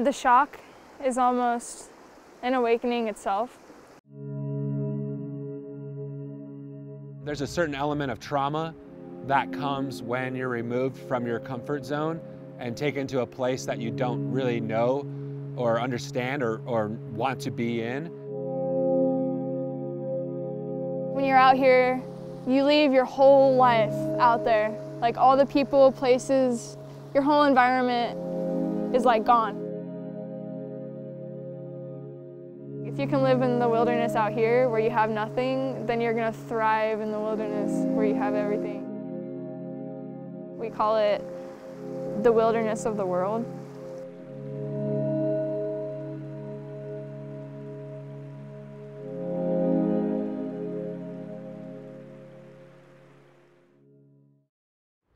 The shock is almost an awakening itself. There's a certain element of trauma that comes when you're removed from your comfort zone and taken to a place that you don't really know or understand or want to be in. When you're out here, you leave your whole life out there. Like all the people, places, your whole environment is like gone. If you can live in the wilderness out here where you have nothing, then you're gonna thrive in the wilderness where you have everything. We call it the wilderness of the world.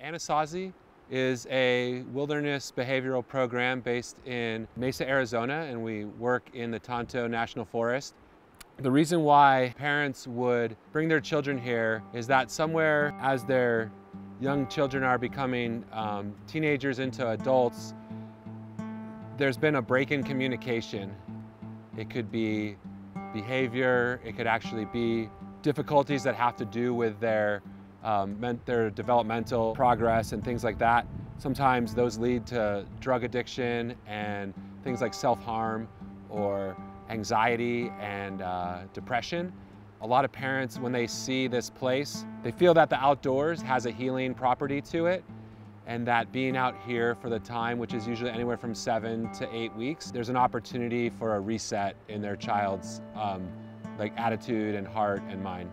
ANASAZI is a wilderness behavioral program based in Mesa, Arizona, and we work in the Tonto National Forest. The reason why parents would bring their children here is that somewhere as their young children are becoming teenagers into adults, there's been a break in communication. It could be behavior, it could actually be difficulties that have to do with their developmental progress and things like that. Sometimes those lead to drug addiction and things like self-harm or anxiety and depression. A lot of parents, when they see this place, they feel that the outdoors has a healing property to it, and that being out here for the time, which is usually anywhere from 7 to 8 weeks, there's an opportunity for a reset in their child's like attitude and heart and mind.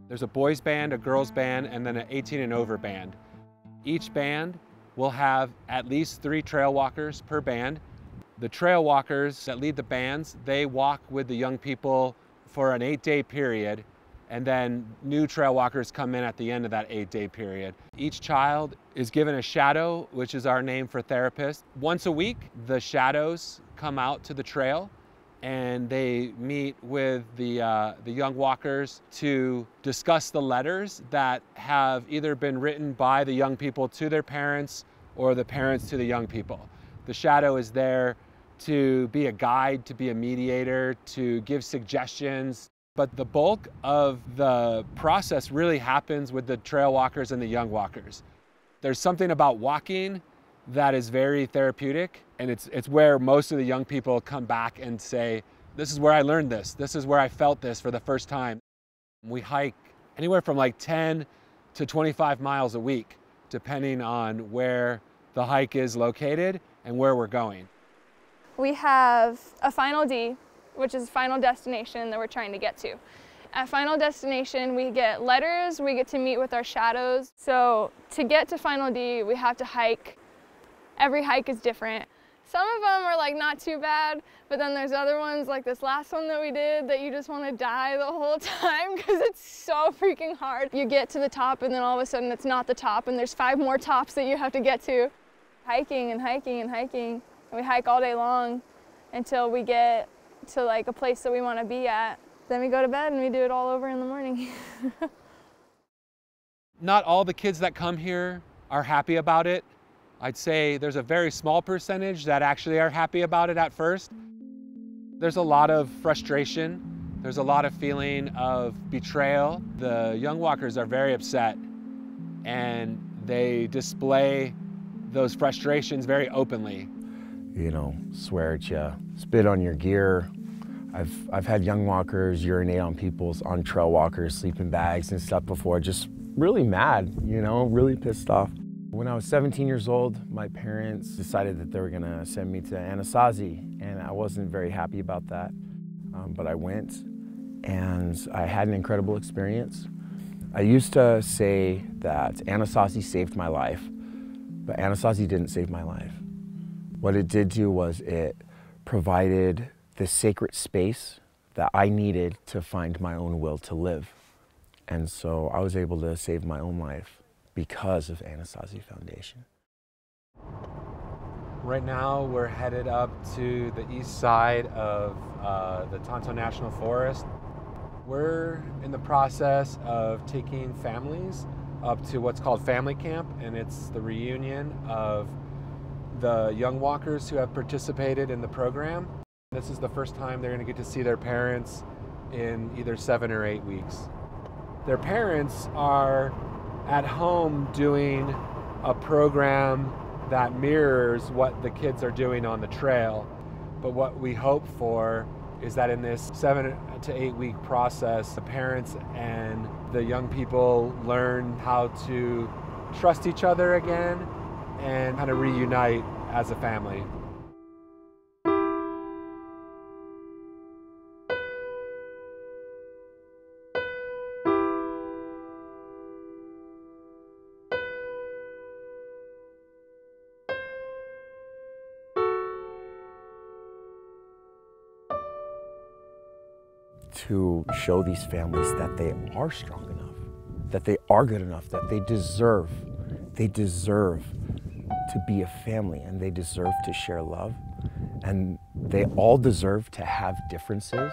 There's a boys band, a girls band, and then an 18 and over band. Each band will have at least 3 trail walkers per band. The trail walkers that lead the bands, they walk with the young people for an 8-day period, and then new trail walkers come in at the end of that 8-day period. Each child is given a shadow, which is our name for therapist. Once a week, the shadows come out to the trail and they meet with the young walkers to discuss the letters that have either been written by the young people to their parents or the parents to the young people. The shadow is there to be a guide, to be a mediator, to give suggestions. But the bulk of the process really happens with the trail walkers and the young walkers. There's something about walking that is very therapeutic, and it's where most of the young people come back and say, this is where I learned this. This is where I felt this for the first time. We hike anywhere from like 10 to 25 miles a week, depending on where the hike is located and where we're going. We have a final D, which is final destination that we're trying to get to. At final destination, we get letters, we get to meet with our shadows. So to get to final D, we have to hike. Every hike is different. Some of them are like not too bad, but then there's other ones like this last one that we did that you just want to die the whole time because it's so freaking hard. You get to the top and then all of a sudden it's not the top and there's 5 more tops that you have to get to. Hiking and hiking and hiking. And we hike all day long until we get to like a place that we want to be at. Then we go to bed and we do it all over in the morning. Not all the kids that come here are happy about it. I'd say there's a very small percentage that actually are happy about it at first. There's a lot of frustration. There's a lot of feeling of betrayal. The young walkers are very upset and they display those frustrations very openly. You know, swear at you, spit on your gear. I've had young walkers urinate on trail walkers, sleeping bags and stuff before, just really mad, you know, really pissed off. When I was 17 years old, my parents decided that they were gonna send me to ANASAZI, and I wasn't very happy about that. But I went, and I had an incredible experience. I used to say that ANASAZI saved my life, but ANASAZI didn't save my life. What it did do was it provided the sacred space that I needed to find my own will to live. And so I was able to save my own life because of ANASAZI Foundation. Right now we're headed up to the east side of the Tonto National Forest. We're in the process of taking families up to what's called family camp, and it's the reunion of the young walkers who have participated in the program. This is the first time they're going to get to see their parents in either 7 or 8 weeks. Their parents are at home doing a program that mirrors what the kids are doing on the trail. But what we hope for is that in this 7 to 8 week process, the parents and the young people learn how to trust each other again and kind of reunite as a family. To show these families that they are strong enough, that they are good enough, that they deserve to be a family, and they deserve to share love, and they all deserve to have differences,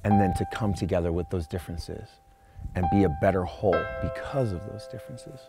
and then to come together with those differences and be a better whole because of those differences.